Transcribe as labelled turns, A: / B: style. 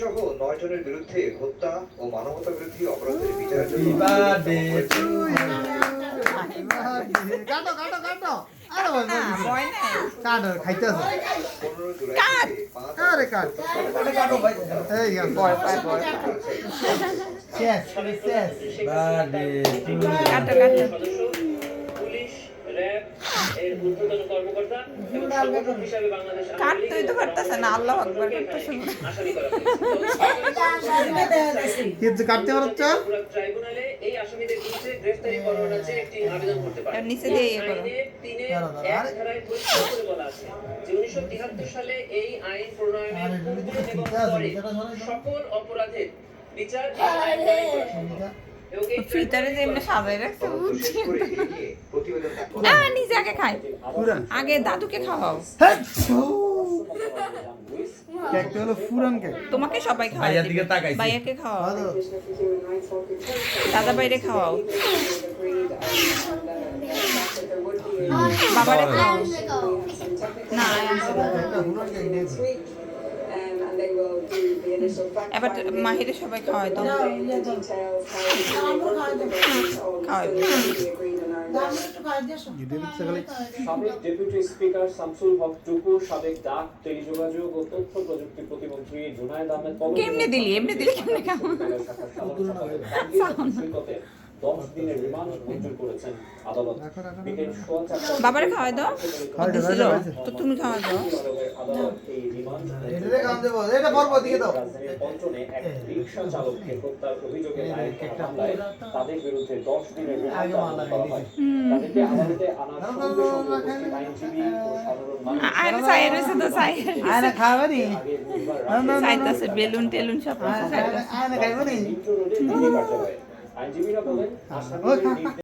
A: সহ 9 জনের বিরুদ্ধে হত্যা ও মানবতা বিরোধী অপরাধের বিচারের জন্য
B: কাটো কাটো কাটো আরে ভাই কাটো খাইতেছ
A: 15 জুলাই
C: কাট।
A: থেকে 5
B: আরে কাট
D: কাটো ভাই
B: এই গেল শেষ শেষ
C: কাটো কাটো
E: পুলিশ র‍্যাব এর ঊর্ধ্বতন কর্মকর্তা এবং সংগঠক হিসেবে বাংলাদেশ
C: কাটতেই তো পারতেছে না, আল্লাহু আকবার করতেছে না।
E: আসামি করা হয়েছে।
B: কিন্তু কাটতে পারছ
E: ট্রাইব্যুনালে এই আসামিদের বিরুদ্ধে গ্রেফতারি পরোয়ানা চেয়ে একটি আবেদন করতে পারে।
C: এর নিচে দিয়ে ইয়ে করো।
E: আইনে 3-1 ধারায় পরিষ্কার করে বলা আছে যে 1973 সালে এই আইন প্রণয়নের পূর্বে এবং পরে সকল অপরাধের বিচার এই আইন দ্বারাই করা সম্ভব। এবং এই
C: ফিল্টারে যে এমনি সাজাই রাখছে
A: তদন্ত শেষ করে এ নিয়ে প্রতিবেদন দাখিল
C: নিজে আগে খায়,
B: পুরান
C: আগে দাদুকে খাওয়াও।
B: কেকটা হলো পুরান কেক
C: তোমাকে সবাই খাওয়াই
D: ভাইয়ার দিকে
C: দিবে।
D: তাকাইছে।
C: ভাইয়াকে খাওয়াও,
B: ভালো
C: দাদা বাইরে খাওয়াও, বাবারে খাওয়াও। না
B: একটা পুরান কেক দিয়েছে
C: এবার মাহিরে সবাই খাওয়াই দাও, খাওয়াই।
B: ভিডিও দেখতে গেলে
F: সাবেক ডেপুটি স্পিকার শামসুল হক টুকু, সাবেক ডাক, টেলিযোগাযোগ ও তথ্য প্রযুক্তি প্রতিমন্ত্রী জুনায়েদ আহমেদ পলক
C: কেমনে দিলি কেমনে খাওয়া?
F: শাখার সাধারণ সম্পাদক সৈকতের 10 দিনের রিমান্ড মঞ্জুর করেছেন আদালত। বিকেল 4:15
C: বাবারে খাওয়াই দাও, দিছিল তো তুমি খাওয়া দাও।
F: আদালত এই রিমান্ড
B: এটা কাম দেবো এটা পর্ব দিকে দাও
F: রাজধানীর পল্টনে এক রিকশা চালককে হত্যার অভিযোগে দায়ের করা মামলায় তাদের বিরুদ্ধে 10 দিনের রিমান্ড আবেদন করা হয়। তাদেরকে আদালতে আনার সঙ্গে সঙ্গে উপস্থিত আইনজীবী ও সাধারণ মানুষ
C: আয়না চাই রয়েছে তো চাই
B: আয়না খাবে নি
F: আগে বুধবার
C: চাইতেছে বেলুন টেলুন সব কিছু চাইতেছে।
B: আয়না খাইবে নি
F: মিন্টো রোডের ডিবি কার্যালয়ে আইনজীবীরা বলেন আসামিদের নির্দেশ